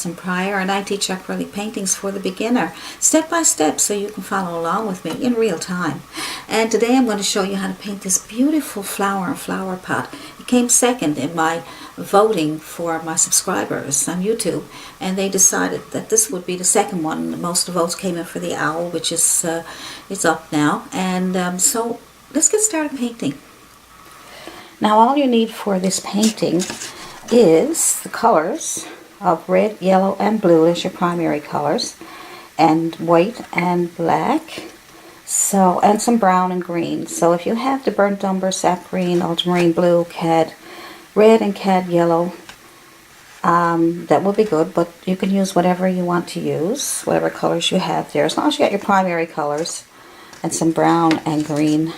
Allison Pryor, and I teach acrylic paintings for the beginner, step by step, so you can follow along with me in real time. And today I'm going to show you how to paint this beautiful flower and flower pot. It came second in my voting for my subscribers on YouTube, and they decided that this would be the second one. Most of the votes came in for the owl, which is it's up now. And so let's get started painting. Now all you need for this painting is the colors of red, yellow, and blue as your primary colors, and white and black, so, and some brown and green. So if you have the burnt umber, sap green, ultramarine blue, cad red, and cad yellow, that will be good, but you can use whatever you want to use, whatever colors you have there, as long as you got your primary colors and some brown and green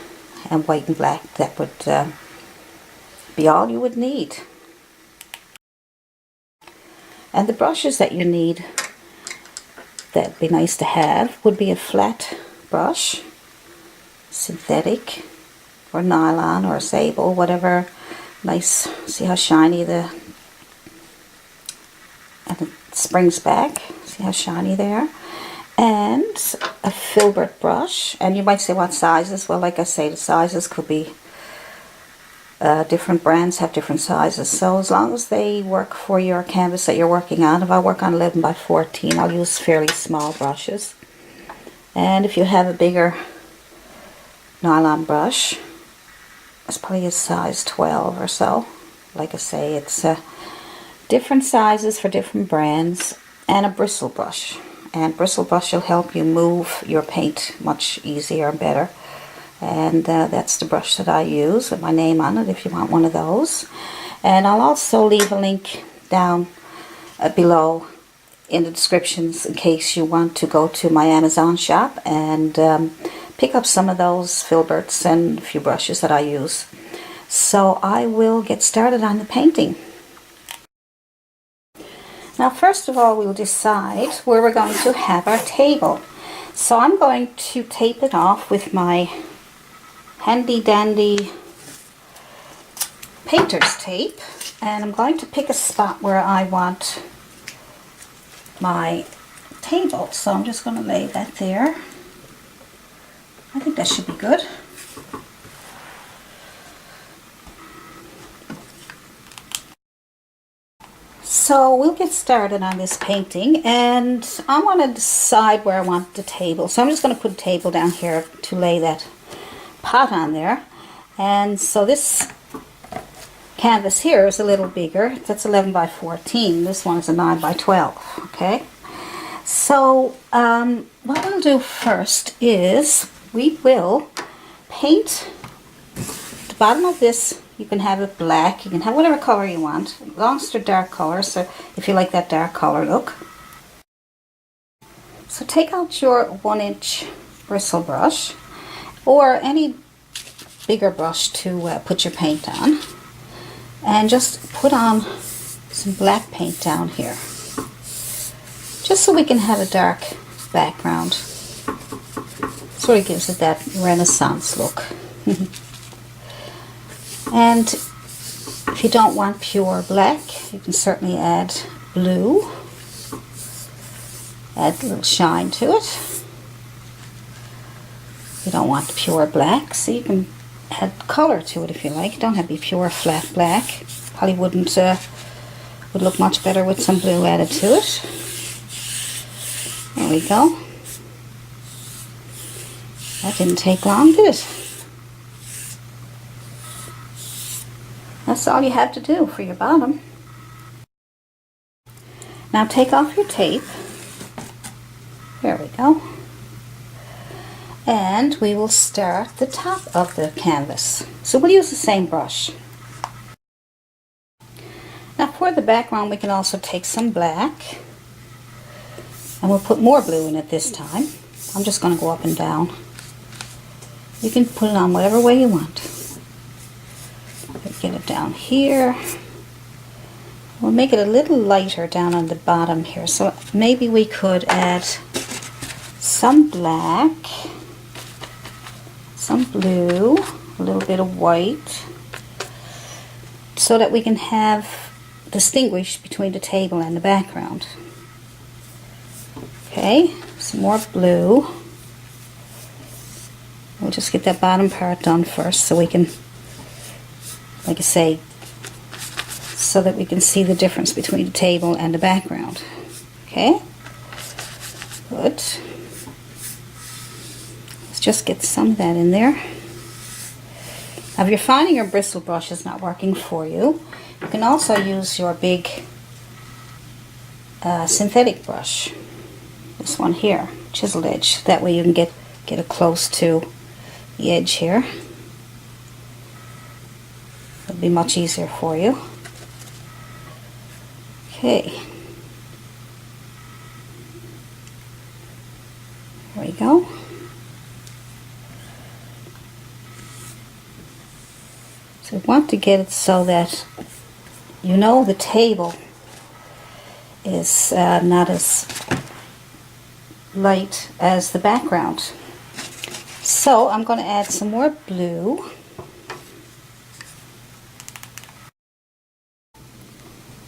and white and black. That would be all you would need. And the brushes that you need, that'd be nice to have, would be a flat brush, synthetic, or nylon, or sable, whatever. Nice. See how shiny and it springs back. See how shiny they are. And a filbert brush. And you might say, what sizes? Well, like I say, the sizes could be different brands have different sizes, so as long as they work for your canvas that you're working on. If I work on 11 by 14, I'll use fairly small brushes. And if you have a bigger nylon brush, it's probably a size 12 or so. Like I say, it's different sizes for different brands. And a bristle brush. And bristle brush will help you move your paint much easier and better. And that's the brush that I use with my name on it if you want one of those. And I'll also leave a link down below in the descriptions in case you want to go to my Amazon shop and pick up some of those filberts and a few brushes that I use. So I will get started on the painting. Now first of all, we'll decide where we're going to have our table. So I'm going to tape it off with my handy dandy painter's tape, and I'm going to pick a spot where I want my table. So I'm just going to lay that there. I think that should be good. So we'll get started on this painting, and I want to decide where I want the table. So I'm just going to put a table down here to lay that pot on there. And so this canvas here is a little bigger. That's 11 by 14. This one is a 9 by 12. Okay, so what we'll do first is we will paint the bottom of this. You can have it black, you can have whatever color you want, as long as they're dark colors, so if you like that dark color look. So take out your 1-inch bristle brush, or any bigger brush to put your paint on, and just put on some black paint down here, just so we can have a dark background. Sort of gives it that Renaissance look. And if you don't want pure black, you can certainly add blue, add a little shine to it. You don't want pure black, so you can add color to it if you like. You don't have to be pure flat black. Probably would look much better with some blue added to it. There we go. That didn't take long, did it? That's all you have to do for your bottom. Now take off your tape. There we go. And we will start the top of the canvas. So we'll use the same brush. Now for the background, we can also take some black, and we'll put more blue in it this time. I'm just going to go up and down. You can put it on whatever way you want. Get it down here. We'll make it a little lighter down on the bottom here. So maybe we could add some black, some blue, a little bit of white, so that we can have distinguish between the table and the background. Okay, some more blue. We'll just get that bottom part done first so we can, like I say, so that we can see the difference between the table and the background. Okay, good. Let's just get some of that in there. Now if you're finding your bristle brush is not working for you, you can also use your big synthetic brush. This one here, chiseled edge. That way you can get it close to the edge here. It'll be much easier for you. Okay. There we go. So we want to get it so that you know the table is not as light as the background. So I'm going to add some more blue.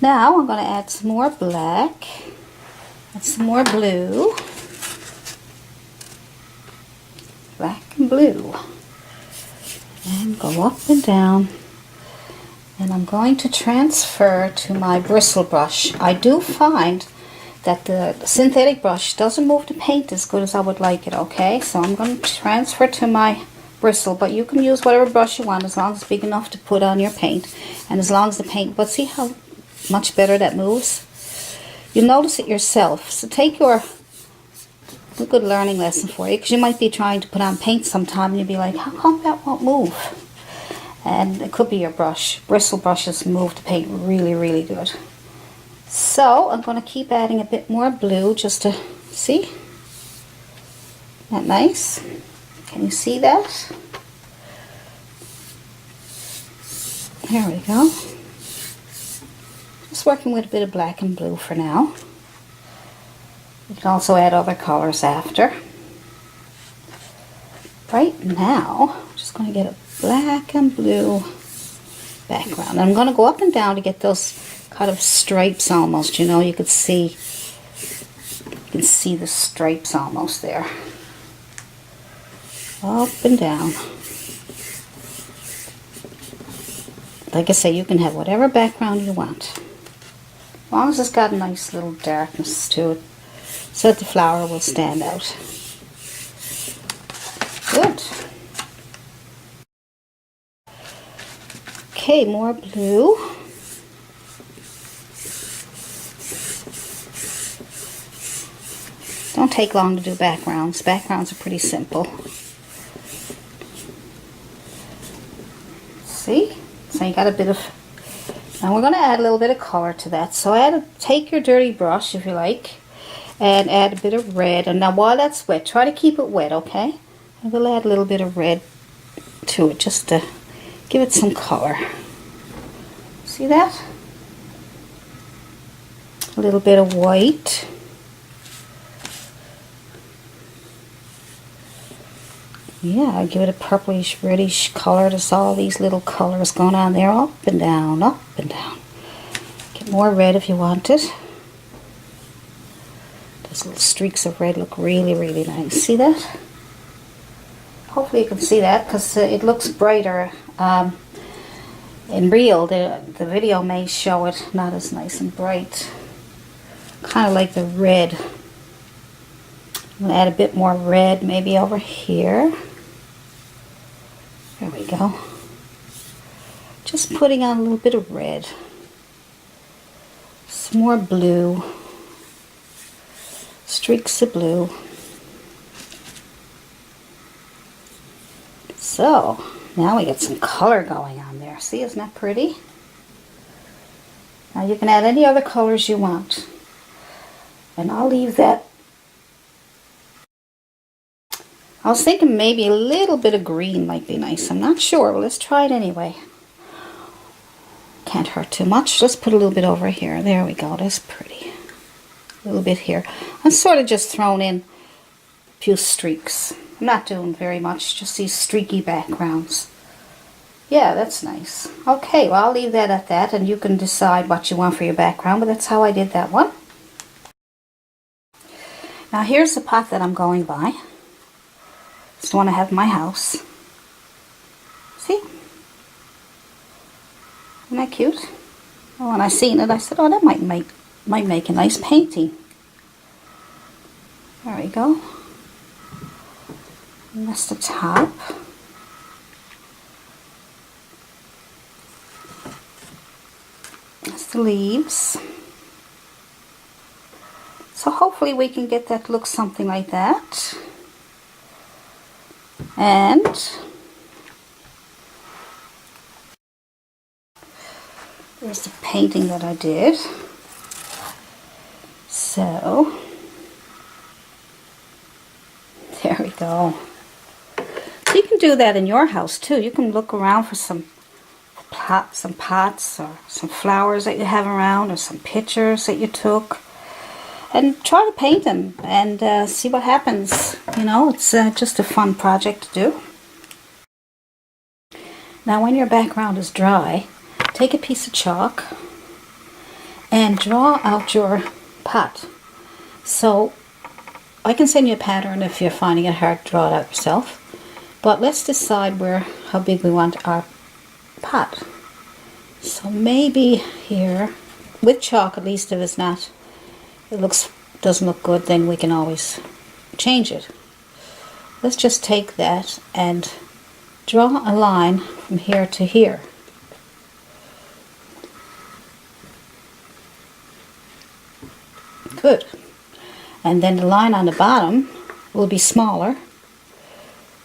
Now I'm going to add some more black and some more blue. Black and blue. And go up and down. And I'm going to transfer to my bristle brush. I do find that the synthetic brush doesn't move the paint as good as I would like it, okay? So I'm going to transfer to my bristle, but you can use whatever brush you want as long as it's big enough to put on your paint. And as long as the paint, but see how much better that moves? You'll notice it yourself. So take a good learning lesson for you, because you might be trying to put on paint sometime and you'll be like, how come that won't move? And it could be your brush. Bristle brushes move the paint really, really good. So I'm going to keep adding a bit more blue just to see. Isn't that nice? Can you see that? There we go. Just working with a bit of black and blue for now. You can also add other colors after. Right now, I'm just going to get a black and blue background. I'm going to go up and down to get those kind of stripes almost, you know, you can see the stripes almost there. Up and down. Like I say, you can have whatever background you want. As long as it's got a nice little darkness to it, so that the flower will stand out. Good. Okay, more blue. Don't take long to do backgrounds. Backgrounds are pretty simple. See? So you got a bit of... Now we're going to add a little bit of color to that. So take your dirty brush, if you like, and add a bit of red. And now while that's wet, try to keep it wet, okay? And we'll add a little bit of red to it, just to give it some color. See that? A little bit of white. Yeah, give it a purplish, reddish color. There's all these little colors going on there, up and down, up and down. Get more red if you want it. Those little streaks of red look really, really nice. See that? Hopefully you can see that, because it looks brighter. In real, the video may show it not as nice and bright. Kind of like the red. I'm going to add a bit more red maybe over here. There we go. Just putting on a little bit of red. Some more blue. Streaks of blue. So, now we get some color going on there. See, isn't that pretty? Now you can add any other colors you want. And I'll leave that. I was thinking maybe a little bit of green might be nice. I'm not sure, but let's try it anyway. Can't hurt too much. Let's put a little bit over here. There we go. That's pretty. A little bit here. I'm sort of just throwing in a few streaks. I'm not doing very much, just these streaky backgrounds. Yeah, that's nice. Okay, well I'll leave that at that, and you can decide what you want for your background, but that's how I did that one. Now here's the pot that I'm going by. It's the one I have in my house. See? Isn't that cute? Well, when I seen it, I said, oh, that might make a nice painting. There we go. And that's the top. That's the leaves. So hopefully we can get that to look something like that. And there's the painting that I did. So there we go. So you can do that in your house too. You can look around for some pots or some flowers that you have around, or some pictures that you took, and try to paint them and see what happens. You know, it's just a fun project to do. Now when your background is dry, take a piece of chalk and draw out your pot. So I can send you a pattern if you're finding it hard to draw it out yourself, but let's decide how big we want our pot. So maybe here, with chalk at least, if it's not, doesn't look good, then we can always change it. Let's just take that and draw a line from here to here. Good. And then the line on the bottom will be smaller.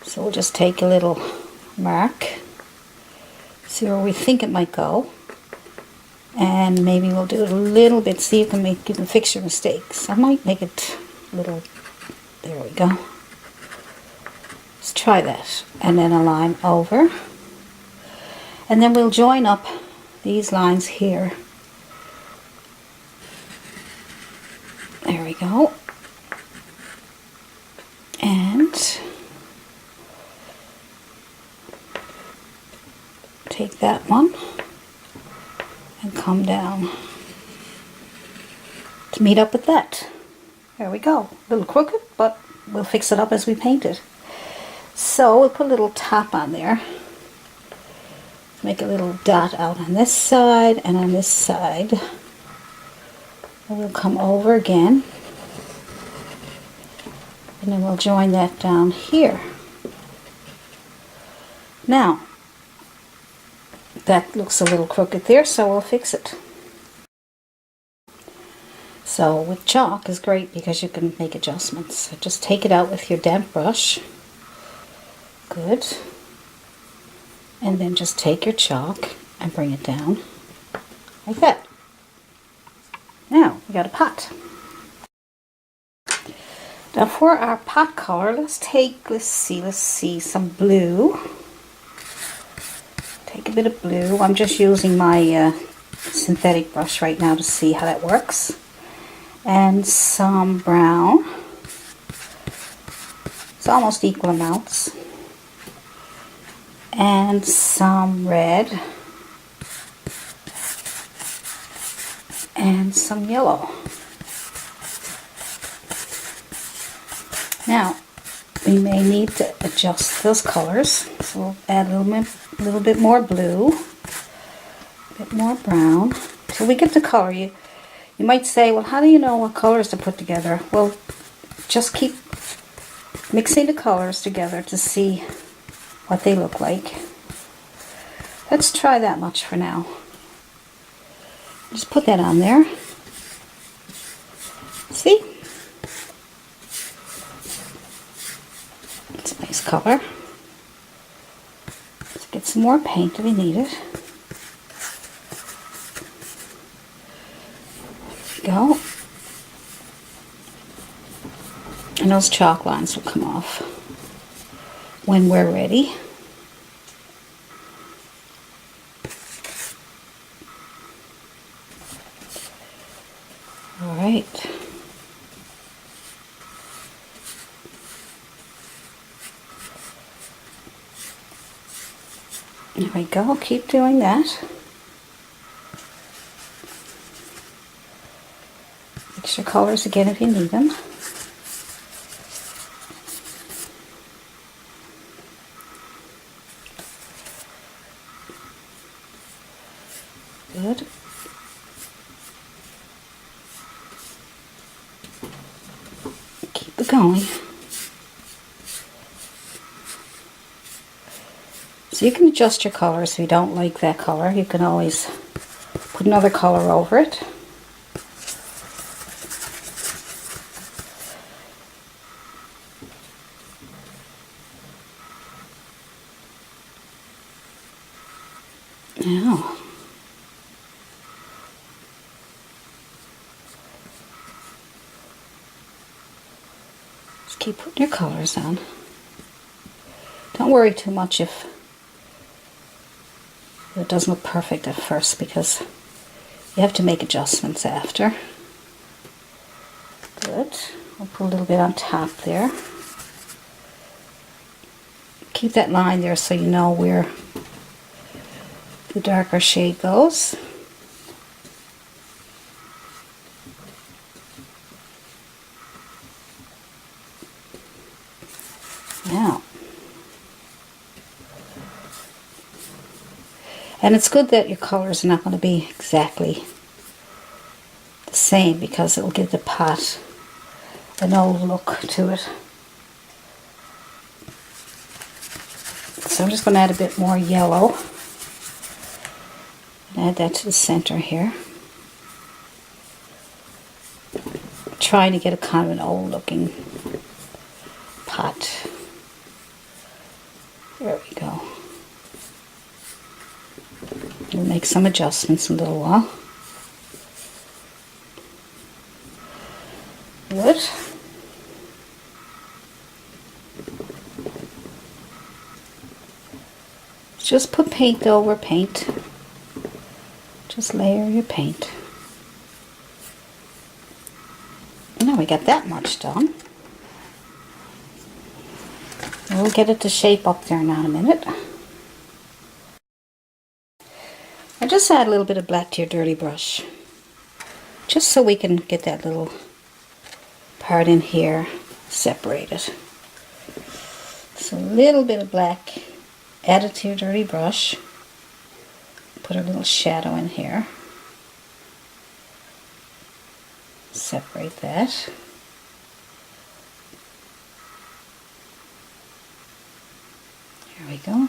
So we'll just take a little mark, see where we think it might go, and maybe we'll do it a little bit, see if you can fix your mistakes. I might make it a little, there we go. Let's try that. And then a line over. And then we'll join up these lines here. There we go. And take that one and come down to meet up with that. There we go. A little crooked, but we'll fix it up as we paint it. So we'll put a little top on there. Make a little dot out on this side and on this side. And we'll come over again. And then we'll join that down here. Now, that looks a little crooked there, so we'll fix it. So with chalk is great because you can make adjustments. So just take it out with your damp brush. Good. And then just take your chalk and bring it down like that. Now we got a pot. Now for our pot color, let's see some blue. Take a bit of blue. I'm just using my synthetic brush right now to see how that works. And some brown. It's almost equal amounts. And some red. And some yellow. Now, we may need to adjust those colors. So we'll add a little bit more blue, a bit more brown. So we get the color. You might say, well, how do you know what colors to put together? Well, just keep mixing the colors together to see what they look like. Let's try that much for now. Just put that on there. See? It's a nice color. Let's get some more paint if we need it. There we go. And those chalk lines will come off when we're ready. All right. There we go. Keep doing that. Mix your colors again if you need them. Good. Keep it going. So you can adjust your colors if you don't like that color. You can always put another color over it. Now, just keep putting your colors on. Don't worry too much if it doesn't look perfect at first, because you have to make adjustments after. Good. I'll put a little bit on top there. Keep that line there so you know where the darker shade goes. Now, and it's good that your colors are not going to be exactly the same, because it will give the pot an old look to it. So I'm just going to add a bit more yellow. Add that to the center here. Trying to get a kind of an old looking pot. There we go. We'll make some adjustments in a little while. Good. Just put paint over paint. Just layer your paint. Now we got that much done. We'll get it to shape up there now in a minute. I just add a little bit of black to your dirty brush, just so we can get that little part in here separated. So a little bit of black added to your dirty brush. Put a little shadow in here. Separate that. Here we go.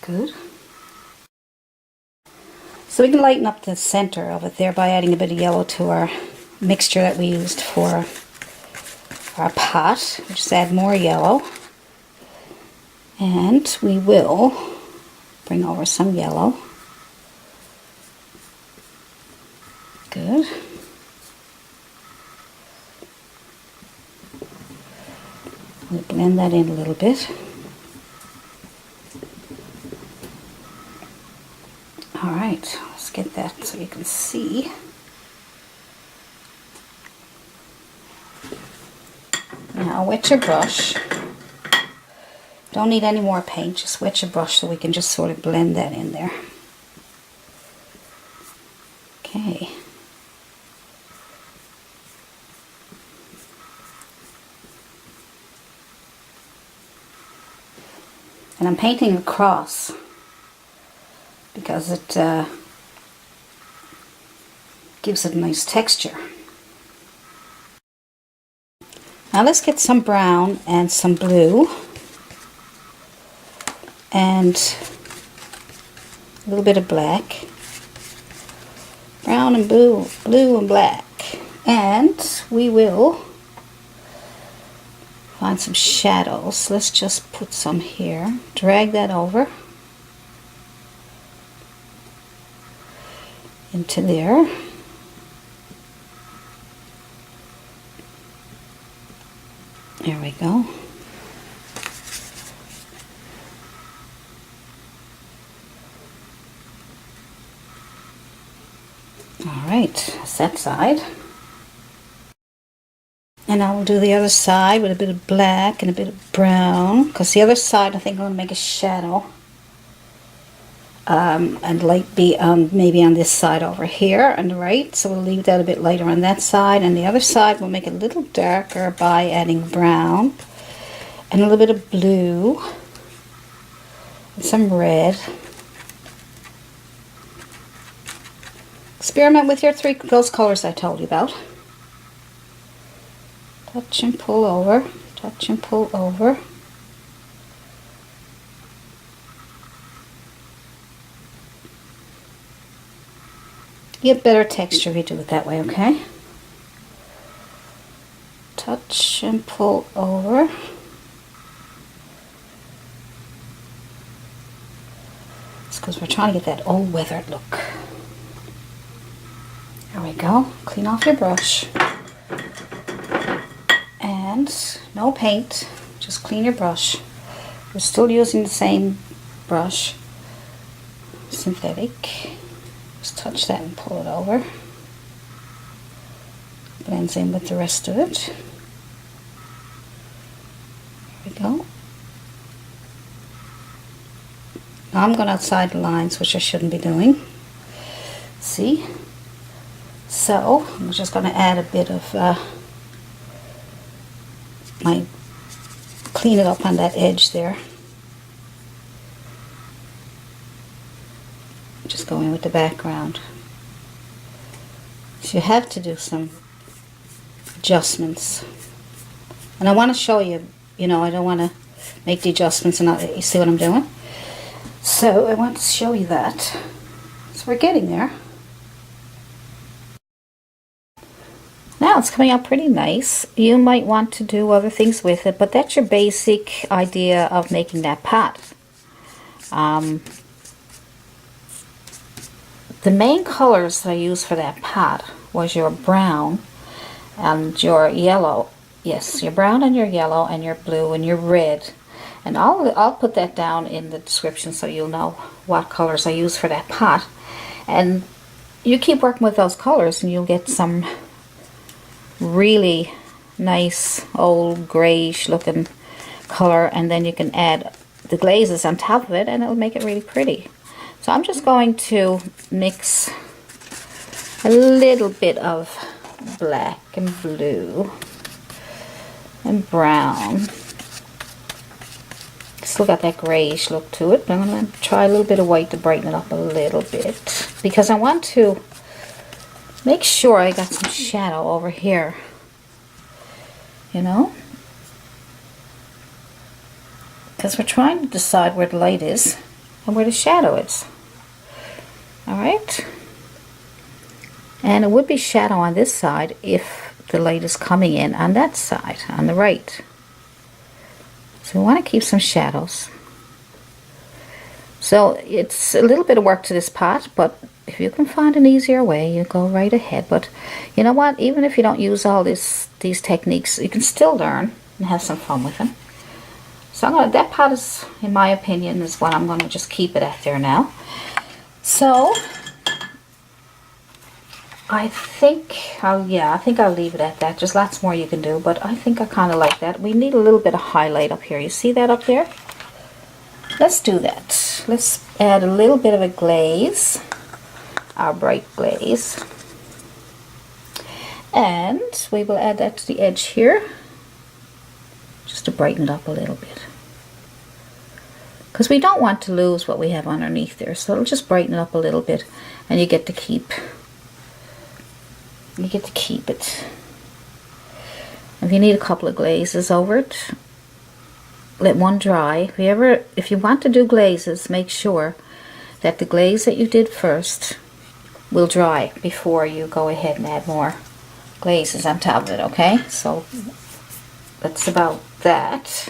Good. So we can lighten up the center of it there by adding a bit of yellow to our mixture that we used for our pot. We'll just add more yellow, and we will bring over some yellow. Good. We'll blend that in a little bit. Alright, let's get that so you can see. Now wet your brush. Don't need any more paint, just wet your brush so we can just sort of blend that in there. Okay. And I'm painting across because it gives it a nice texture. Now let's get some brown and some blue and a little bit of black. Brown and blue, blue and black. And we will find some shadows. Let's just put some here. Drag that over into there. There we go. Alright, that's that side. And I will do the other side with a bit of black and a bit of brown, because the other side I think I'm going to make a shadow and light be maybe on this side over here on the right. So we'll leave that a bit lighter on that side, and the other side we'll make it a little darker by adding brown and a little bit of blue and some red. Experiment with your those colors I told you about. Touch and pull over, touch and pull over. Get better texture if you do it that way, okay? Touch and pull over. It's because we're trying to get that old weathered look. There we go. Clean off your brush. And no paint, just clean your brush. We're still using the same brush, synthetic. Just touch that and pull it over. Blends in with the rest of it. There we go. Now I'm going outside the lines, which I shouldn't be doing. See? So I'm just going to add a bit of clean it up on that edge there. Just go in with the background. So you have to do some adjustments. And I want to show you, you know, I don't want to make the adjustments and not, you see what I'm doing? So I want to show you that. So we're getting there. Now it's coming out pretty nice. You might want to do other things with it, but that's your basic idea of making that pot. The main colors that I used for that pot was your brown and your yellow. Yes, your brown and your yellow and your blue and your red. And I'll put that down in the description so you'll know what colors I use for that pot. And you keep working with those colors and you'll get some really nice old grayish looking color, and then you can add the glazes on top of it and it'll make it really pretty. So I'm just going to mix a little bit of black and blue and brown. Still got that grayish look to it, but I'm going to try a little bit of white to brighten it up a little bit because I want to make sure I got some shadow over here, you know, because we're trying to decide where the light is and where the shadow is. Alright, and it would be shadow on this side if the light is coming in on that side, on the right. So we want to keep some shadows. So it's a little bit of work to this pot, but if you can find an easier way, you go right ahead. But you know what? Even if you don't use all these techniques, you can still learn and have some fun with them. So that pot is, in my opinion, is what I'm going to just keep it at there now. So I think I'll leave it at that. Just lots more you can do, but I think I kind of like that. We need a little bit of highlight up here. You see that up there? Let's do that. Let's add a little bit of a glaze, our bright glaze, and we will add that to the edge here just to brighten it up a little bit, because we don't want to lose what we have underneath there, so it'll just brighten it up a little bit, and you get to keep it. If you need a couple of glazes over it, let one dry. If you want to do glazes, make sure that the glaze that you did first will dry before you go ahead and add more glazes on top of it, okay? So that's about that.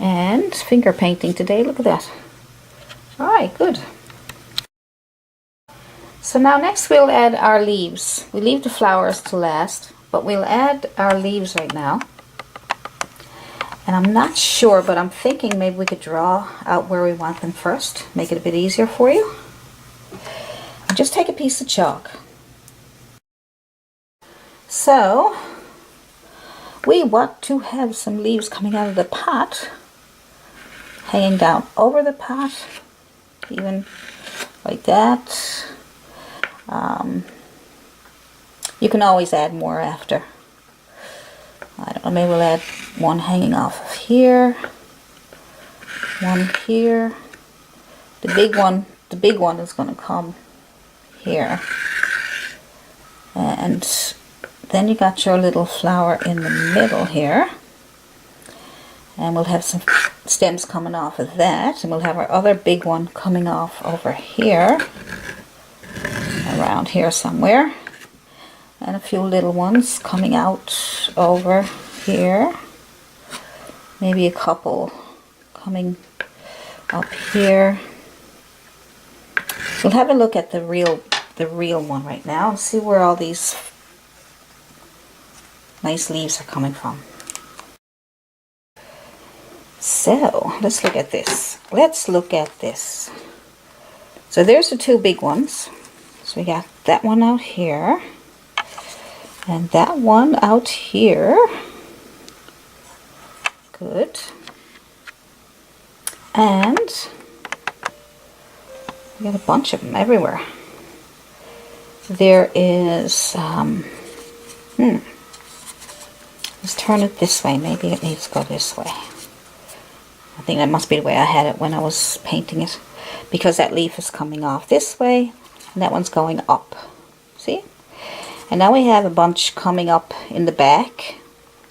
And finger painting today, look at that. Alright, good. So now next we'll add our leaves. We leave the flowers to last, but we'll add our leaves right now. And I'm not sure, but I'm thinking maybe we could draw out where we want them first. Make it a bit easier for you. Just take a piece of chalk. So, we want to have some leaves coming out of the pot, hanging down over the pot, even like that. You can always add more after. I don't know, maybe we'll add one hanging off of here, one here. The big one is going to come here. And then you got your little flower in the middle here. And we'll have some stems coming off of that. And we'll have our other big one coming off over here. Around here somewhere. And a few little ones coming out over here. Maybe a couple coming up here. We'll have a look at the real one right now and see where all these nice leaves are coming from. So let's look at this. Let's look at this. So there's the two big ones. So we got that one out here and that one out here. Good. And we got a bunch of them everywhere. There is, let's turn it this way. Maybe it needs to go this way. I think that must be the way I had it when I was painting it. Because that leaf is coming off this way, and that one's going up. See? And now we have a bunch coming up in the back.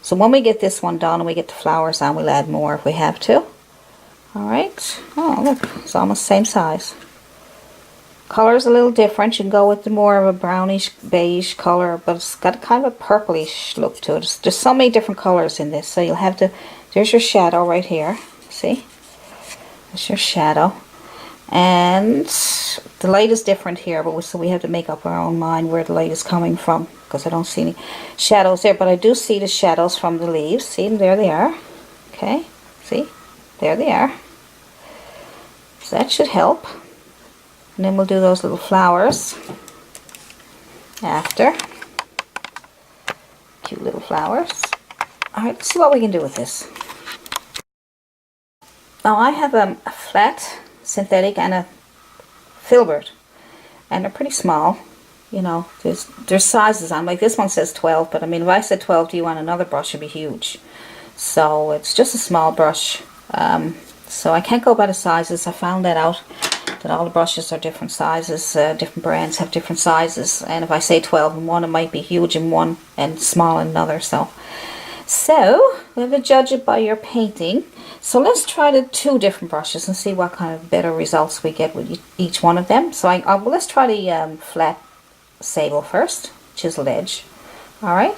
So when we get this one done and we get the flowers on, we'll add more if we have to. Alright. Oh, look. It's almost the same size. Color is a little different. You can go with the more of a brownish beige color, but it's got kind of a purplish look to it. There's so many different colors in this, so you'll have to. There's your shadow right here. See? There's your shadow, and the light is different here, but so we have to make up our own mind where the light is coming from because I don't see any shadows there, but I do see the shadows from the leaves. See them? There they are. Okay. See? There they are. So that should help. And then we'll do those little flowers after. Cute little flowers. Alright, let's see what we can do with this. Now I have a flat synthetic and a filbert. And they're pretty small. You know, there's sizes on. Like this one says 12, but I mean if I said 12 to you on another brush it'd be huge. So it's just a small brush. So I can't go by the sizes. I found that out. That all the brushes are different sizes, different brands have different sizes, and if I say 12 in one, it might be huge in one and small in another. So we have to judge it by your painting. So let's try the two different brushes and see what kind of better results we get with each one of them. So let's try the flat sable first, chiseled edge. All right.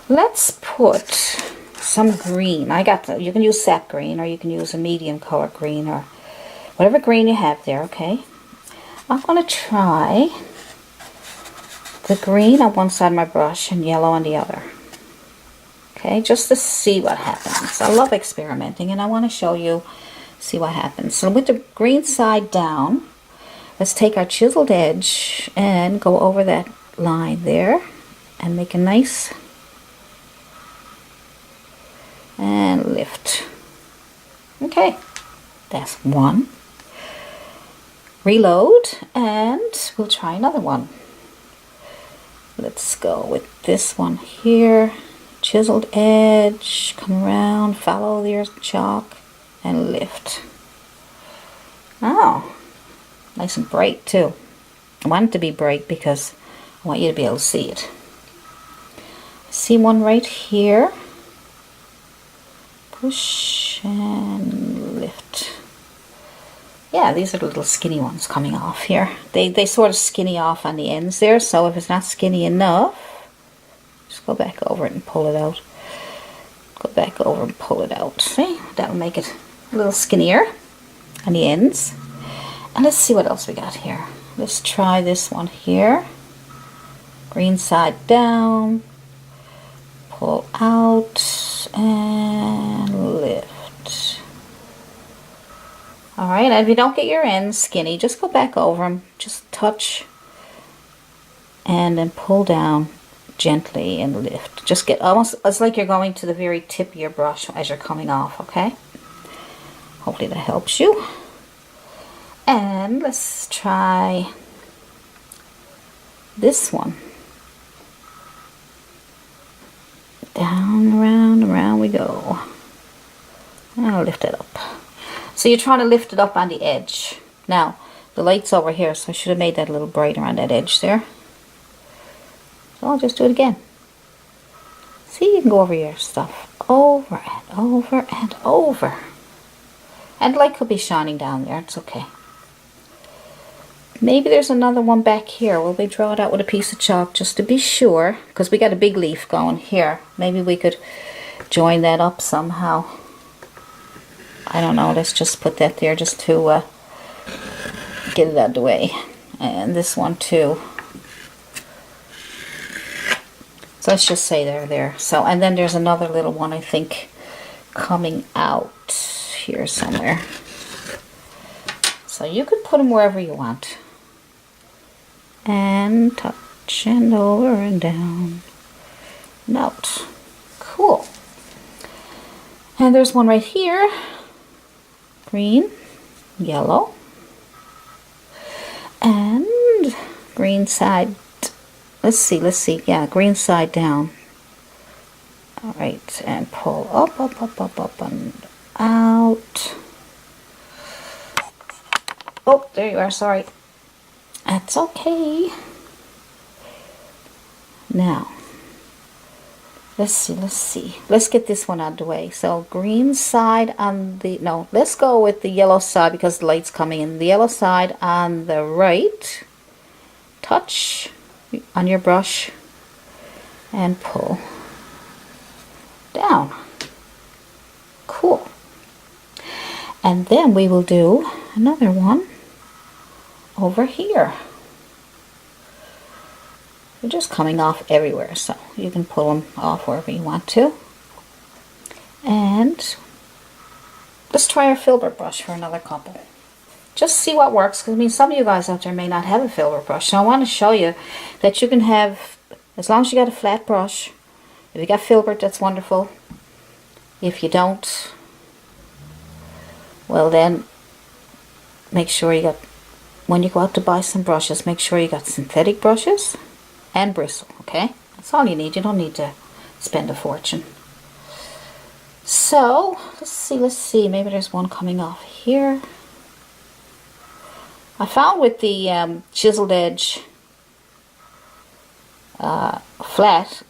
Let's put some green. You can use sap green or you can use a medium color green or whatever green you have there, okay? I'm going to try the green on one side of my brush and yellow on the other. Okay, just to see what happens. I love experimenting and I want to show you, see what happens. So with the green side down, let's take our chiseled edge and go over that line there and make a nice and lift. Okay, that's one. Reload and we'll try another one. Let's go with this one here. Chiseled edge, come around, follow your chalk and lift. Oh, nice and bright too. I want it to be bright because I want you to be able to see it. I see one right here. Push and lift. Yeah, these are the little skinny ones coming off here. They sort of skinny off on the ends there, so if it's not skinny enough, just go back over it and pull it out. Go back over and pull it out. See? That'll make it a little skinnier on the ends. And let's see what else we got here. Let's try this one here. Green side down. Pull out and lift. Alright, and if you don't get your ends skinny, just go back over them. Just touch and then pull down gently and lift. Just get almost, it's like you're going to the very tip of your brush as you're coming off, okay? Hopefully that helps you. And let's try this one. Down, around we go. I'll lift it up. So you're trying to lift it up on the edge. Now, the light's over here, so I should have made that a little brighter on that edge there. So I'll just do it again. See, you can go over your stuff over and over and over. And the light could be shining down there, it's okay. Maybe there's another one back here. Will we draw it out with a piece of chalk just to be sure? Because we got a big leaf going here. Maybe we could join that up somehow. I don't know, let's just put that there just to get it out of the way. And this one too. So let's just say they're there. So, and then there's another little one, I think, coming out here somewhere. So you could put them wherever you want. And touch and over and down and out. Cool. And there's one right here. Green, yellow, and green side. Let's see. Yeah, green side down. All right, and pull up, and out. Oh, there you are. Sorry. That's okay. Now, let's see. Let's get this one out of the way. So green side on the, no, let's go with the yellow side because the light's coming in. The yellow side on the right. Touch on your brush and pull down. Cool. And then we will do another one over here. They're just coming off everywhere, so you can pull them off wherever you want to. And let's try our filbert brush for another couple. Just see what works, because I mean some of you guys out there may not have a filbert brush, so I want to show you that you can have, as long as you got a flat brush. If you got filbert, that's wonderful. If you don't, well then make sure you got, when you go out to buy some brushes, make sure you got synthetic brushes and bristle, okay? That's all you need. You don't need to spend a fortune. So let's see, maybe there's one coming off here. I found with the chiseled edge flat,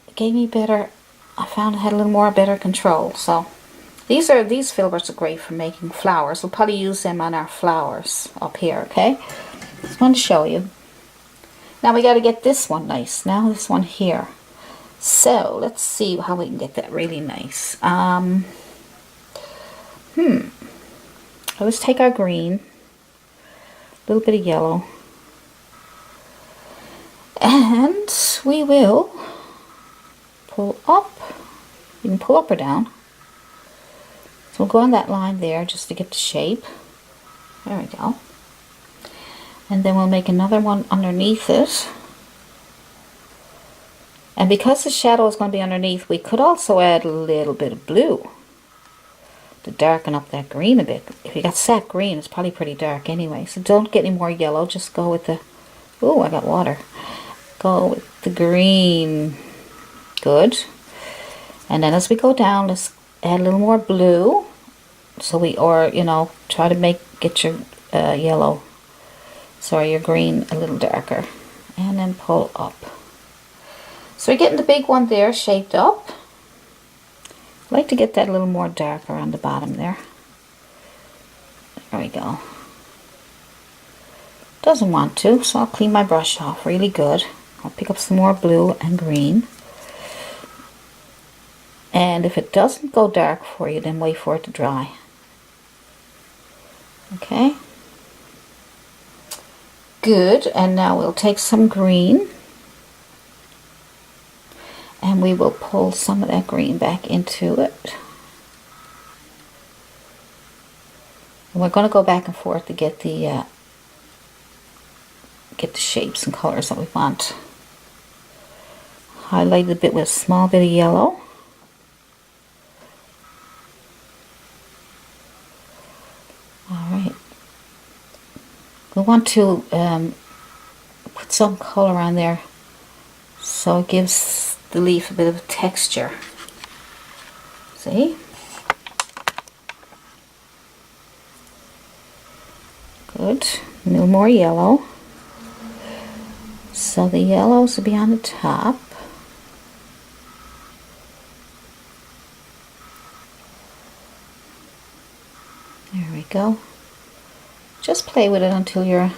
it gave me better, I found it had a little more better control. So these filberts are great for making flowers. We'll probably use them on our flowers up here, okay? Just wanted to show you. Now we got to get this one nice. Now this one here. So let's see how we can get that really nice. Let's take our green, a little bit of yellow, and we will pull up. You can pull up or down. So we'll go on that line there just to get the shape. There we go. And then we'll make another one underneath it. And because the shadow is going to be underneath, we could also add a little bit of blue to darken up that green a bit. If you got sap green, it's probably pretty dark anyway. So don't get any more yellow. Just go with the, oh, I got water. Go with the green. Good. And then as we go down, let's add a little more blue. So we, or, you know, try to get your yellow, sorry, your green a little darker. And then pull up. So we're getting the big one there shaped up. I like to get that a little more darker on the bottom there. There we go. Doesn't want to, so I'll clean my brush off really good. I'll pick up some more blue and green. And if it doesn't go dark for you, then wait for it to dry. Okay. Good, and now we'll take some green. And we will pull some of that green back into it. And we're going to go back and forth to get the shapes and colors that we want. Highlight a bit with a small bit of yellow. We want to put some color on there so it gives the leaf a bit of texture. See? Good. A little more yellow. So the yellows will be on the top. There we go. Just play with it until you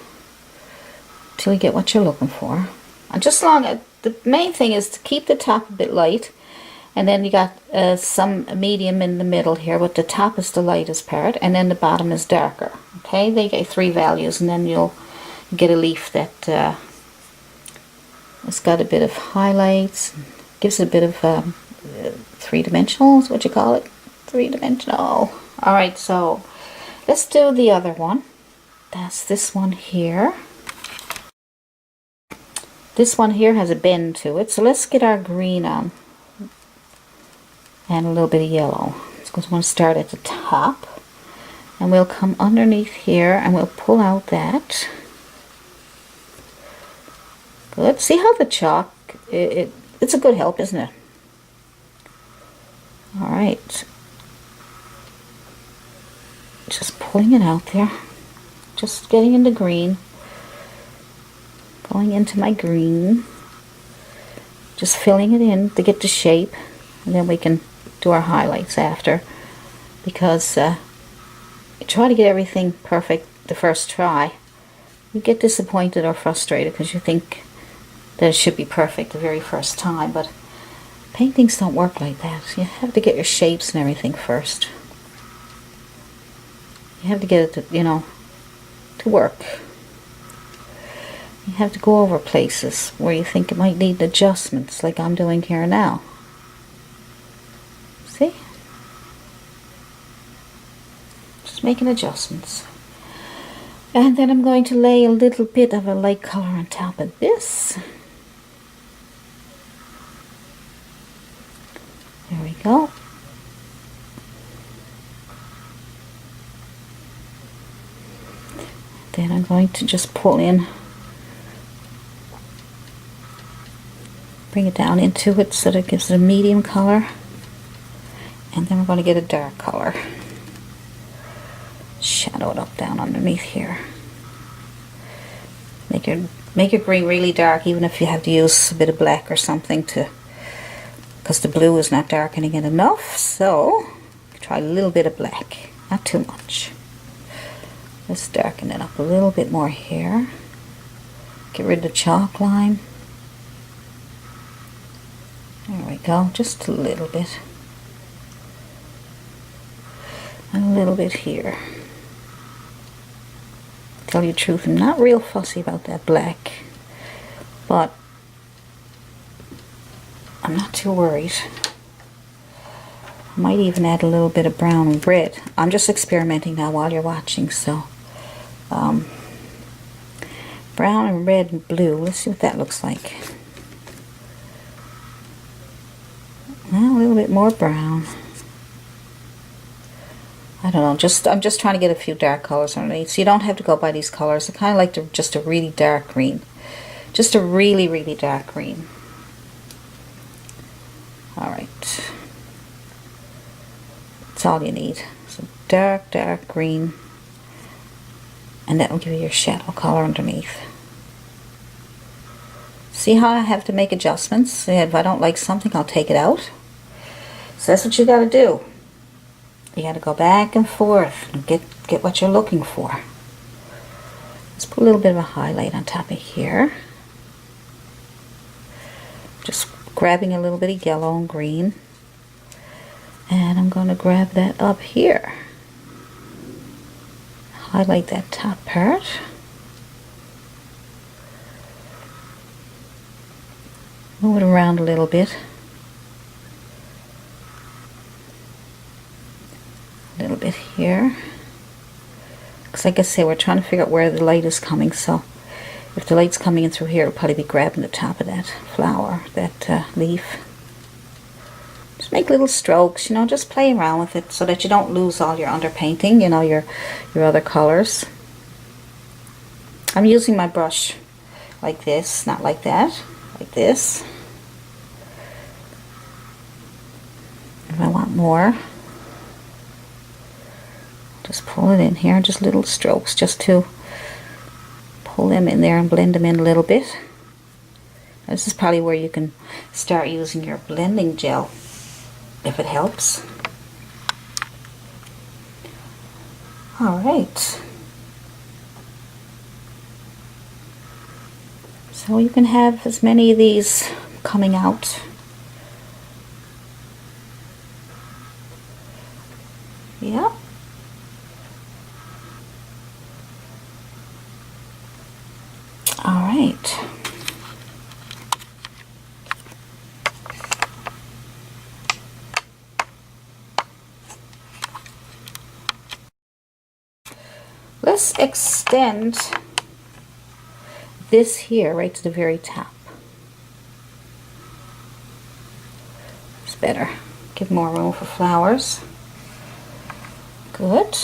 get what you're looking for. And just the main thing is to keep the top a bit light, and then you got some medium in the middle here, but the top is the lightest part, and then the bottom is darker. Okay, they get 3 values, and then you'll get a leaf that it's got a bit of highlights, gives it a bit of 3-dimensional, is what you call it, 3-dimensional. All right, so let's do the other one. That's this one here. This one here has a bend to it, so let's get our green on and a little bit of yellow. So we want to start at the top, and we'll come underneath here and we'll pull out that. Good. See how the chalk, it's a good help, isn't it? All right. Just pulling it out there. Just getting into green. Going into my green. Just filling it in to get the shape. And then we can do our highlights after. Because you try to get everything perfect the first try. You get disappointed or frustrated because you think that it should be perfect the very first time. But paintings don't work like that. You have to get your shapes and everything first. You have to get it to, to work. You have to go over places where you think it might need adjustments, like I'm doing here now. See? Just making adjustments. And then I'm going to lay a little bit of a light color on top of this. There we go. Then I'm going to just pull in, bring it down into it so that it gives it a medium color. And then we're going to get a dark color. Shadow it up down underneath here. Make your green really dark, even if you have to use a bit of black or something to, because the blue is not darkening it enough. So try a little bit of black, not too much. Let's darken it up a little bit more here. Get rid of the chalk line. There we go, just a little bit. And a little bit here. Tell you the truth, I'm not real fussy about that black, but I'm not too worried. I might even add a little bit of brown and red. I'm just experimenting now while you're watching, so brown and red and blue. Let's see what that looks like. Well, a little bit more brown. I don't know, I'm just trying to get a few dark colors underneath. So you don't have to go by these colors. I kind of like just a really dark green. Just a really, really dark green. Alright. That's all you need. So dark, dark green. And that will give you your shadow color underneath. See how I have to make adjustments? If I don't like something, I'll take it out. So that's what you got to do. You got to go back and forth and get what you're looking for. Let's put a little bit of a highlight on top of here. Just grabbing a little bit of yellow and green. And I'm going to grab that up here. Highlight that top part. Move it around a little bit. A little bit here. Because like I say, we're trying to figure out where the light is coming, so if the light's coming in through here, it'll probably be grabbing the top of that flower, that leaf. Just make little strokes, just play around with it so that you don't lose all your underpainting, your other colors. I'm using my brush like this, not like that, like this. If I want more, just pull it in here, just little strokes, just to pull them in there and blend them in a little bit. This is probably where you can start using your blending gel, if it helps. Alright. So you can have as many of these coming out. Yeah. Alright. Let's extend this here right to the very top. It's better. Give more room for flowers. Good.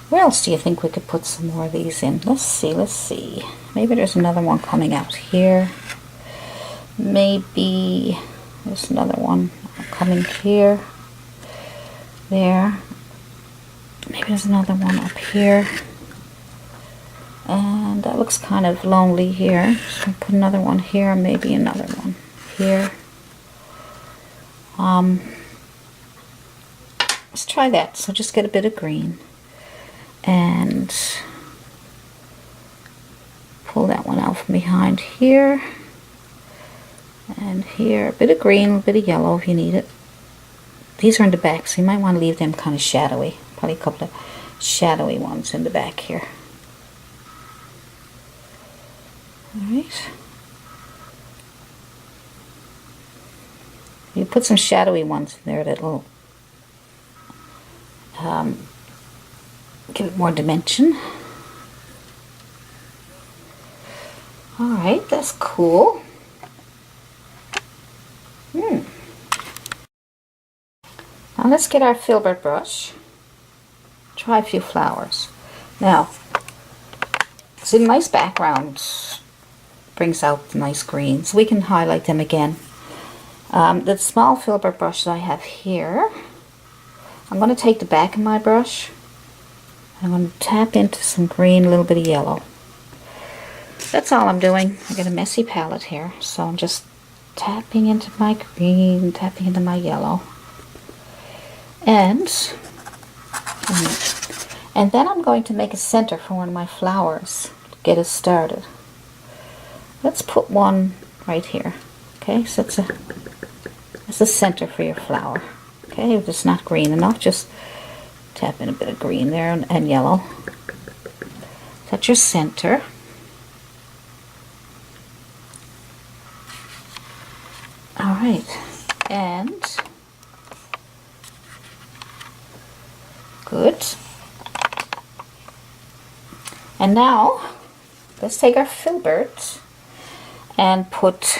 Where else do you think we could put some more of these in? Let's see, let's see. Maybe there's another one coming out here. Maybe there's another one coming here. There. Maybe there's another one up here. And that looks kind of lonely here. So I'll put another one here, maybe another one here. Let's try that. So just get a bit of green and pull that one out from behind here and here. A bit of green, a bit of yellow if you need it. These are in the back, so you might want to leave them kind of shadowy. Probably a couple of shadowy ones in the back here. Alright. You put some shadowy ones in there that will give it more dimension. Alright, that's cool. Now let's get our filbert brush. Try a few flowers. Now, it's a nice background, brings out the nice greens. We can highlight them again. The small filbert brush that I have here, I'm going to take the back of my brush. I'm going to tap into some green, a little bit of yellow. That's all I'm doing. I got a messy palette here, so I'm just tapping into my green, tapping into my yellow. And then I'm going to make a center for one of my flowers to get us started. Let's put one right here. Okay, so it's a center for your flower. Okay, if it's not green enough, just tap in a bit of green there and yellow. That's your center. Alright, and good. And now, let's take our filbert and put,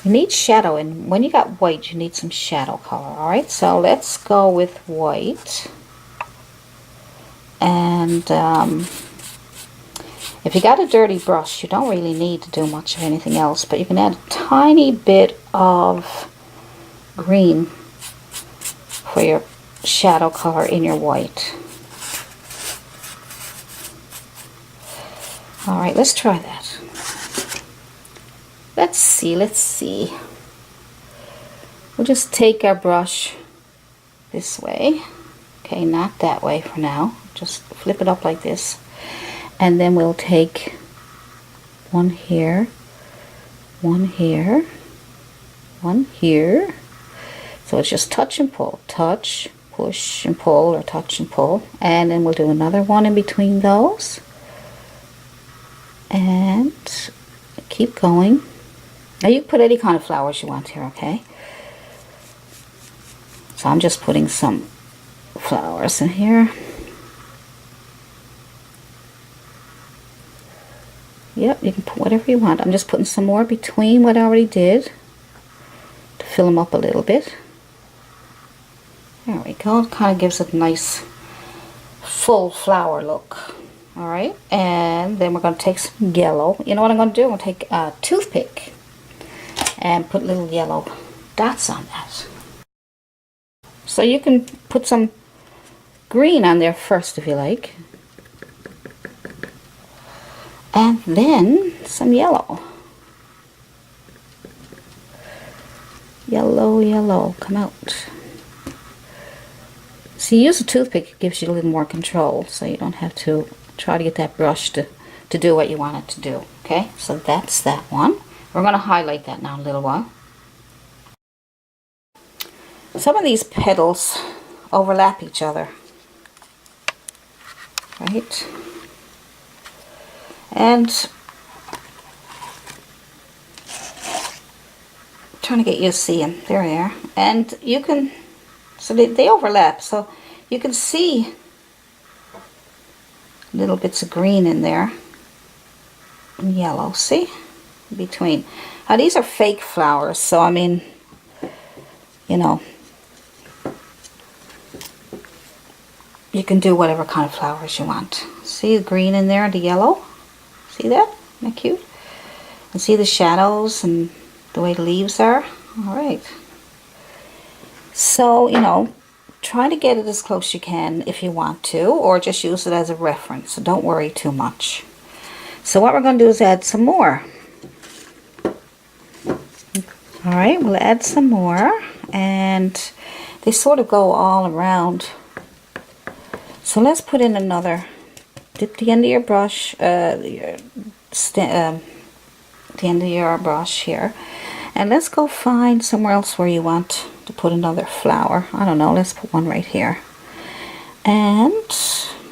you need shadow, and when you got white, you need some shadow color, alright? So let's go with white. And if you got a dirty brush, you don't really need to do much of anything else, but you can add a tiny bit of green for your shadow color in your white. Alright, let's try that. Let's see. We'll just take our brush this way. Okay, not that way for now. Just flip it up like this. And then we'll take one here, one here, one here. So it's just touch and pull, touch, push and pull, or touch and pull. And then we'll do another one in between those. And keep going. Now you can put any kind of flowers you want here, okay? So I'm just putting some flowers in here. Yep, you can put whatever you want. I'm just putting some more between what I already did to fill them up a little bit. There we go. It kind of gives it a nice full flower look. Alright, and then we're going to take some yellow. You know what I'm going to do? I'm going to take a toothpick and put little yellow dots on that. So you can put some green on there first if you like. And then some yellow. Yellow, yellow, come out. So you use a toothpick, it gives you a little more control, so you don't have to try to get that brush to do what you want it to do. Okay, so that's that one. We're going to highlight that now a little while. Some of these petals overlap each other, right? And I'm trying to get you to see them. There they are. And you can, so they overlap, so you can see little bits of green in there and yellow, see? In between. Now these are fake flowers, so I mean, you know, you can do whatever kind of flowers you want. See the green in there and the yellow? See that? Isn't that cute? And see the shadows and the way the leaves are? Alright. So, you know, try to get it as close as you can if you want to, or just use it as a reference. So don't worry too much. So what we're going to do is add some more. Alright, we'll add some more. And they sort of go all around. So let's put in another. Dip the end of your brush, the end of your brush here. And let's go find somewhere else where you want to put another flower. I don't know, let's put one right here. And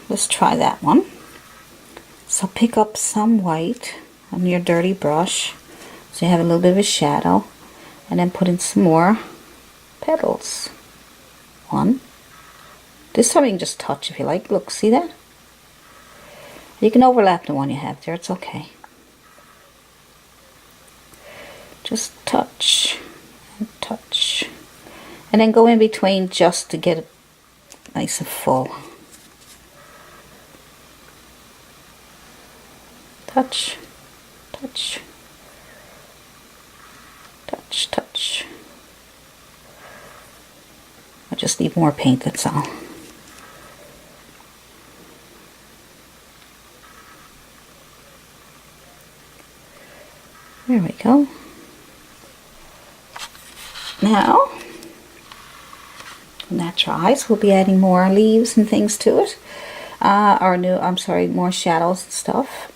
let's try that one. So pick up some white on your dirty brush, so you have a little bit of a shadow, and then put in some more petals. One. This time you can just touch if you like. Look, see that? You can overlap the one you have there, it's okay. Just touch and touch. And then go in between just to get it nice and full. Touch, touch, touch, touch. I just need more paint, that's all. There we go. Now, when that dries, we'll be adding more leaves and things to it. More shadows and stuff.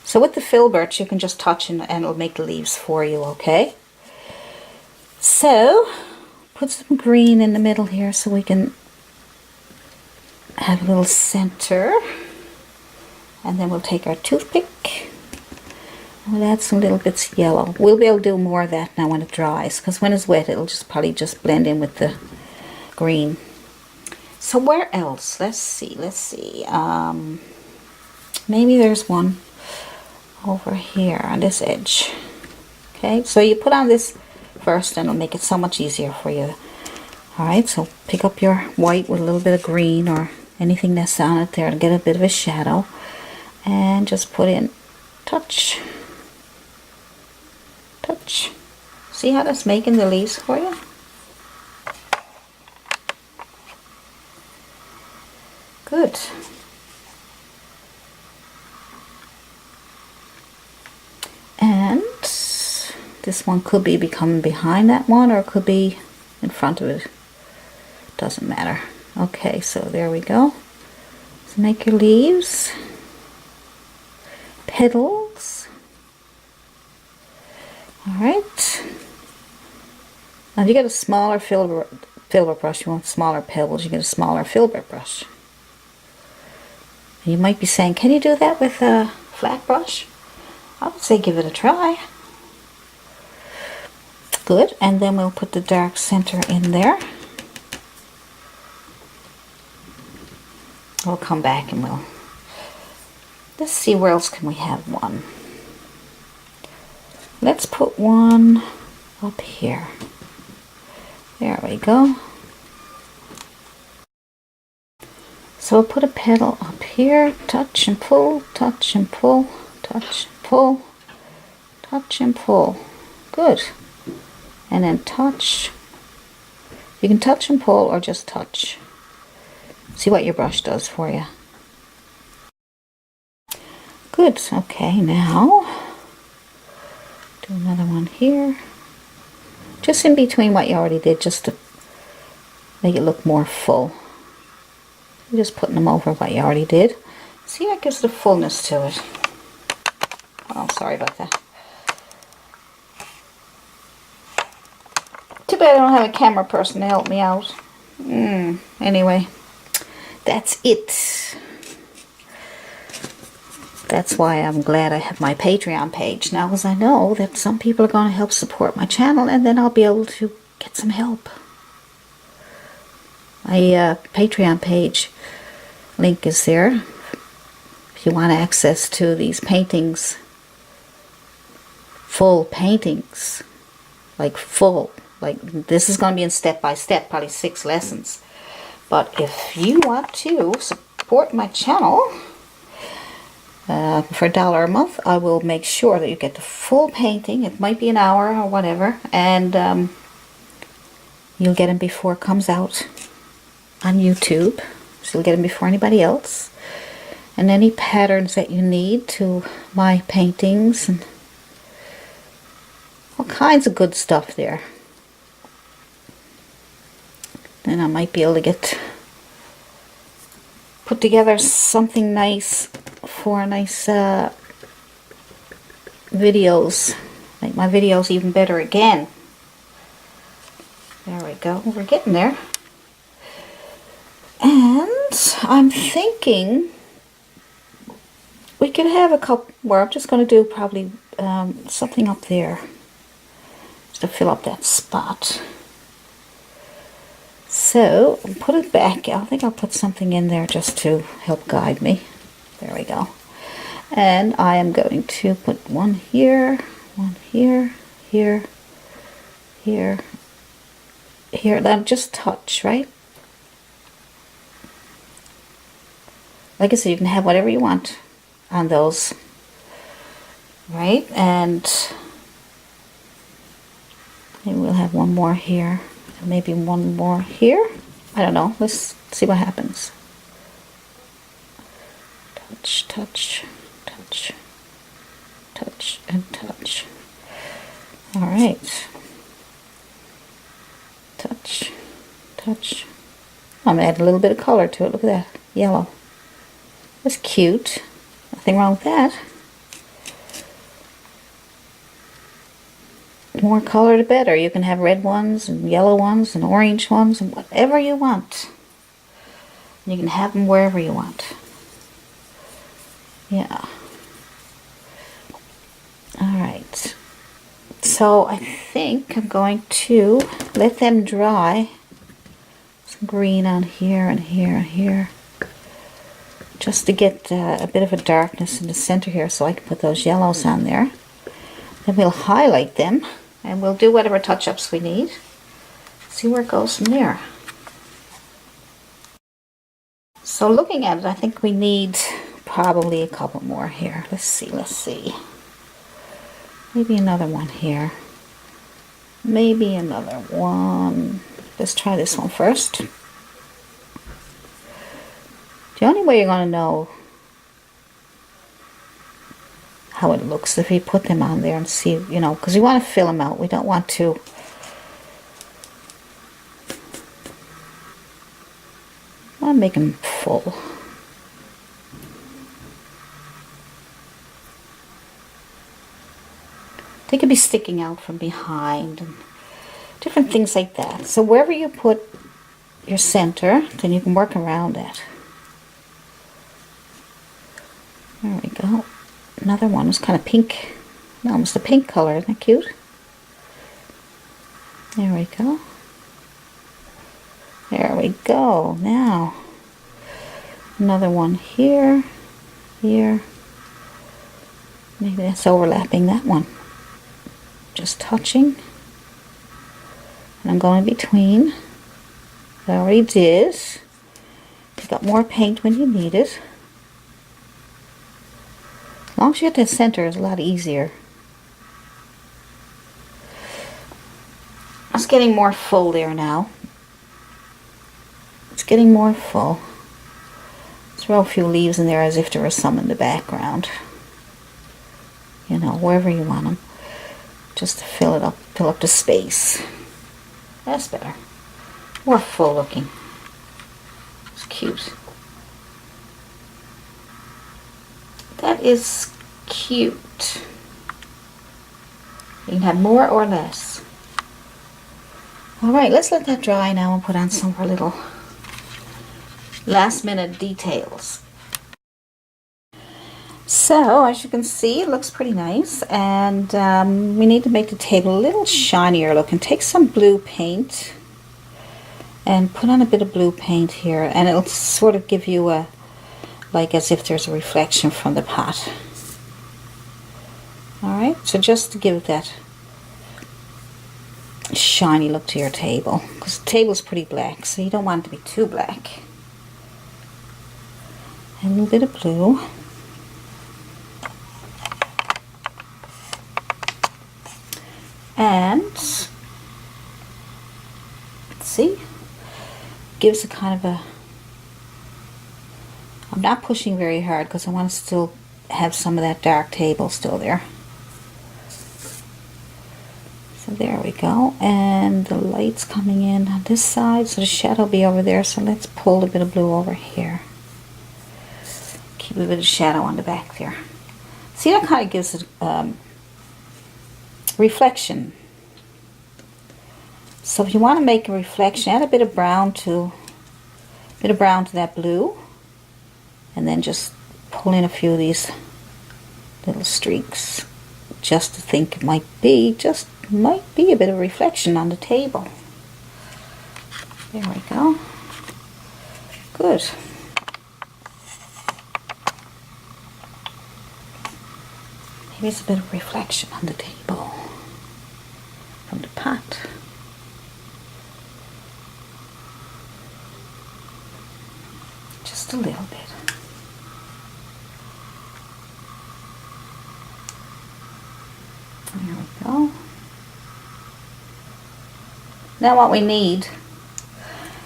So with the filbert, you can just touch and it'll make the leaves for you, okay? So, put some green in the middle here so we can have a little center. And then we'll take our toothpick. We'll add some little bits of yellow. We'll be able to do more of that now when it dries, because when it's wet it'll probably just blend in with the green. So where else? Let's see. Maybe there's one over here on this edge. Okay, so you put on this first and it'll make it so much easier for you. Alright, so pick up your white with a little bit of green or anything that's on it there to get a bit of a shadow, and just put in touch. Touch. See how that's making the leaves for you? Good. And this one could be becoming behind that one, or it could be in front of it. Doesn't matter. Okay, so there we go. So make your leaves, petals. Alright. Now if you get a smaller filbert brush, you want smaller pebbles, you get a smaller filbert brush. And you might be saying, can you do that with a flat brush? I would say give it a try. Good, and then we'll put the dark center in there. We'll come back and let's see where else can we have one. Let's put one up here. There we go. So I'll put a petal up here, touch and pull, touch and pull, touch and pull, touch and pull. Good. And then touch. You can touch and pull or just touch. See what your brush does for you. Good. Okay, now do another one here. Just in between what you already did, just to make it look more full. You're just putting them over what you already did. See, that gives the fullness to it. Oh, sorry about that. Too bad I don't have a camera person to help me out. Anyway, that's it. That's why I'm glad I have my Patreon page now, because I know that some people are going to help support my channel, and then I'll be able to get some help. My Patreon page link is there if you want access to these paintings, full paintings, like full. Like, this is going to be in step by step, probably 6 lessons. But if you want to support my channel for $1 a month, I will make sure that you get the full painting. It might be an hour or whatever, and you'll get them before it comes out on YouTube. So you'll get them before anybody else. And any patterns that you need to my paintings, and all kinds of good stuff there. Then I might be able to put together something nice for nice videos. Make my videos even better again. There we go. We're getting there. And I'm thinking we could have a couple where I'm just going to do probably something up there just to fill up that spot. So put it back. I think I'll put something in there just to help guide me. There we go. And I am going to put one here, here, here, here. That'll just touch, right? Like I said, you can have whatever you want on those, right? And maybe we'll have one more here, and maybe one more here. I don't know. Let's see what happens. Touch, touch, touch, touch, and touch. All right. Touch, touch. I'm gonna add a little bit of color to it. Look at that, yellow. That's cute. Nothing wrong with that. The more color the better. You can have red ones and yellow ones and orange ones and whatever you want. You can have them wherever you want. Yeah. Alright. So I think I'm going to let them dry. Some green on here and here and here. Just to get a bit of a darkness in the center here so I can put those yellows on there. Then we'll highlight them and we'll do whatever touch-ups we need. See where it goes from there. So looking at it, I think we need probably a couple more here. Let's see. Maybe another one here. Maybe another one. Let's try this one first. The only way you're going to know how it looks if you put them on there and see, you know, because we want to fill them out. We don't want to make them full. They could be sticking out from behind and different things like that. So wherever you put your center, then you can work around it. There we go. Another one was kind of pink. Almost a pink color. Isn't that cute? There we go. There we go. Now, another one here. Here. Maybe that's overlapping that one. Just touching. And I'm going in between. I already did. Pick up more paint when you need it. As long as you get to the center, it's a lot easier. It's getting more full there now. It's getting more full. Throw a few leaves in there as if there was some in the background. You know, wherever you want them. Just to fill it up, fill up the space. That's better. More full looking. It's cute. That is cute. You can have more or less. Alright, let's let that dry now and put on some of our little last minute details. So, as you can see, it looks pretty nice, and we need to make the table a little shinier looking. Take some blue paint and put on a bit of blue paint here, and it'll sort of give you a, like as if there's a reflection from the pot. Alright, so just to give it that shiny look to your table, because the table's pretty black, so you don't want it to be too black. And a little bit of blue. And let's see, gives a kind of a, I'm not pushing very hard because I want to still have some of that dark table still there. So there we go, and the light's coming in on this side, so the shadow will be over there, so let's pull a bit of blue over here. Keep a bit of shadow on the back there. See, that kind of gives it reflection. So if you want to make a reflection, add a bit of brown to that blue, and then just pull in a few of these little streaks, just to think it might be a bit of reflection on the table. There we go. Good. Maybe it's a bit of reflection on the table from the pot. Just a little bit. There we go. Now what we need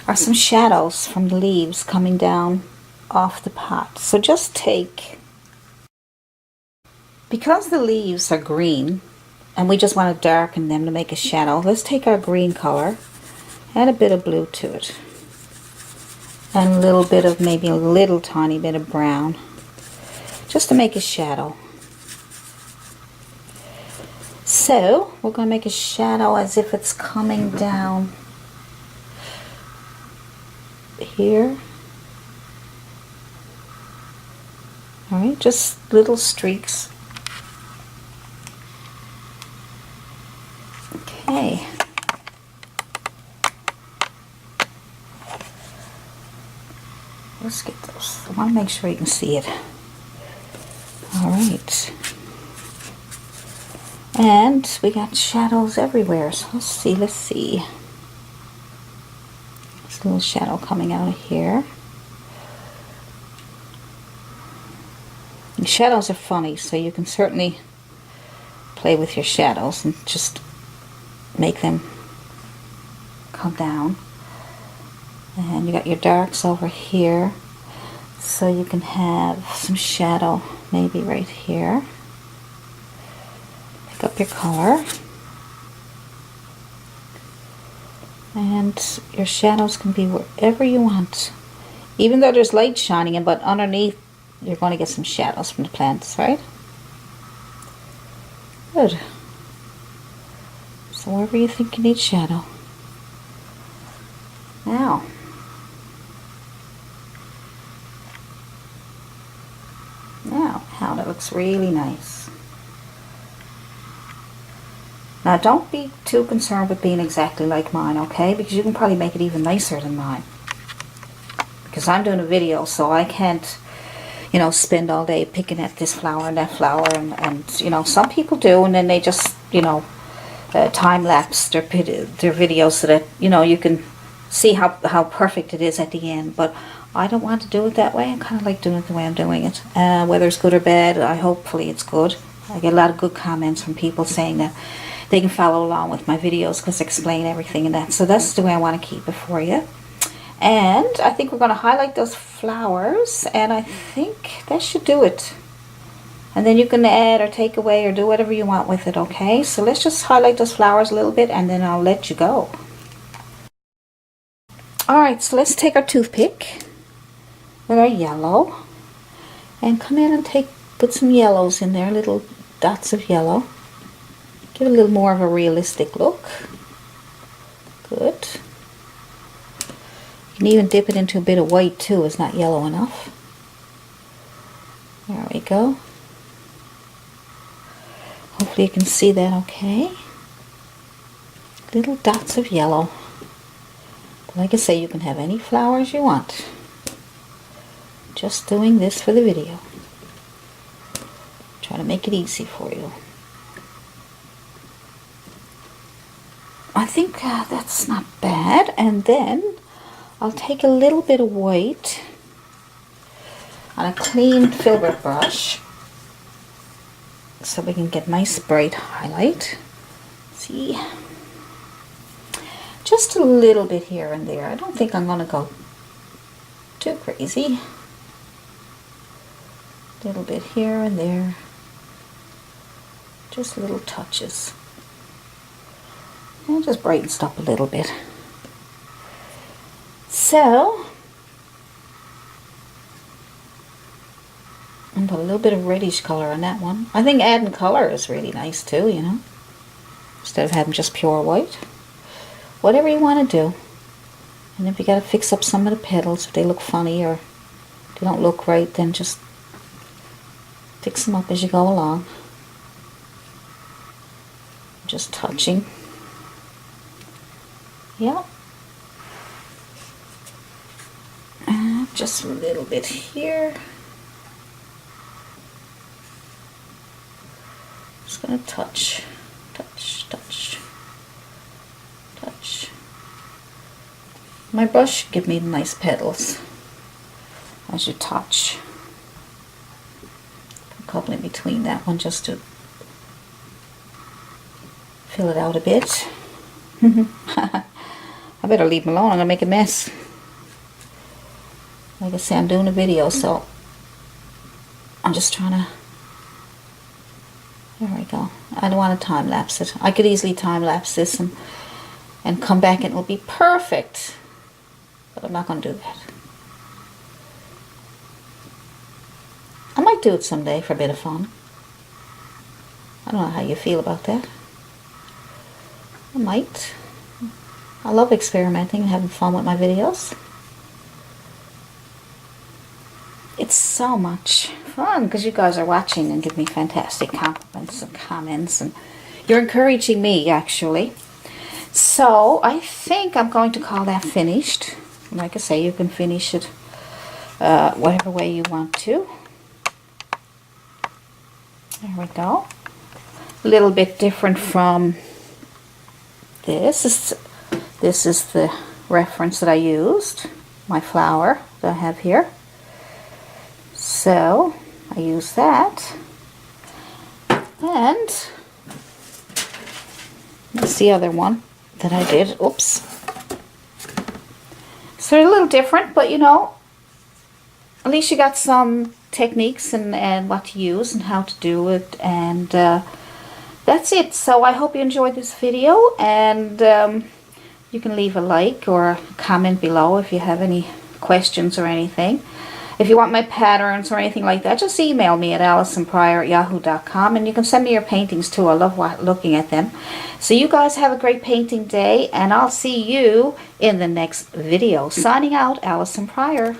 are some shadows from the leaves coming down off the pot. So just take, because the leaves are green and we just want to darken them to make a shadow, let's take our green color, add a bit of blue to it, and a little bit of, maybe a little tiny bit of brown, just to make a shadow. So we're going to make a shadow as if it's coming down here. Alright, just little streaks. Okay. Let's get those. I want to make sure you can see it. Alright. And we got shadows everywhere, so let's see. There's a little shadow coming out of here. And shadows are funny, so you can certainly play with your shadows and just make them come down. And you got your darks over here, so you can have some shadow maybe right here. Pick up your color, and your shadows can be wherever you want, even though there's light shining in, but underneath you're going to get some shadows from the plants, right? Good. So wherever you think you need shadow. Now that looks really nice. Now don't be too concerned with being exactly like mine, okay? Because you can probably make it even nicer than mine. Because I'm doing a video, so I can't, you know, spend all day picking at this flower and that flower, and you know, some people do, and then they just, you know, time lapse their videos so that, you know, you can see how perfect it is at the end. But I don't want to do it that way. I kind of like doing it the way I'm doing it. Whether it's good or bad, hopefully it's good. I get a lot of good comments from people saying that they can follow along with my videos because I explain everything and that. So that's the way I want to keep it for you. And I think we're going to highlight those flowers, and I think that should do it. And then you can add or take away or do whatever you want with it, okay? So let's just highlight those flowers a little bit, and then I'll let you go. Alright, so let's take our toothpick with our yellow and come in and put some yellows in there, little dots of yellow. Give it a little more of a realistic look. Good. You can even dip it into a bit of white too, it's not yellow enough. There we go. Hopefully you can see that okay. Little dots of yellow. But like I say, you can have any flowers you want. Just doing this for the video. Try to make it easy for you. I think that's not bad. And then I'll take a little bit of white on a clean filbert brush so we can get nice bright highlight. See? Just a little bit here and there. I don't think I'm going to go too crazy. A little bit here and there. Just little touches. And just brightens up a little bit. So, and put a little bit of reddish color on that one. I think adding color is really nice too, you know, instead of having just pure white. Whatever you want to do. And if you got to fix up some of the petals, if they look funny or they don't look right, then just fix them up as you go along. Just touching. Yep. Just a little bit here. Just gonna touch, touch, touch, touch. My brush give me nice petals as you touch. Put a couple in between that one just to fill it out a bit. I better leave them alone. I'm gonna make a mess. Like I say, I'm doing a video, so I'm just trying to. There we go. I don't want to time lapse it. I could easily time lapse this and come back and it will be perfect. But I'm not going to do that. I might do it someday for a bit of fun. I don't know how you feel about that. I might. I love experimenting and having fun with my videos. It's so much fun because you guys are watching and give me fantastic compliments and comments, and you're encouraging me actually. So I think I'm going to call that finished. Like I say, you can finish it whatever way you want to. There we go. A little bit different from this. This is the reference that I used, my flower that I have here. So I use that, and that's the other one that I did. Oops. So they're a little different, but you know, at least you got some techniques and what to use and how to do it, and that's it. So I hope you enjoyed this video, and you can leave a like or a comment below if you have any questions or anything. If you want my patterns or anything like that, just email me at allisonpryor@yahoo.com, and you can send me your paintings too. I love looking at them. So you guys have a great painting day, and I'll see you in the next video. Signing out, Allison Pryor.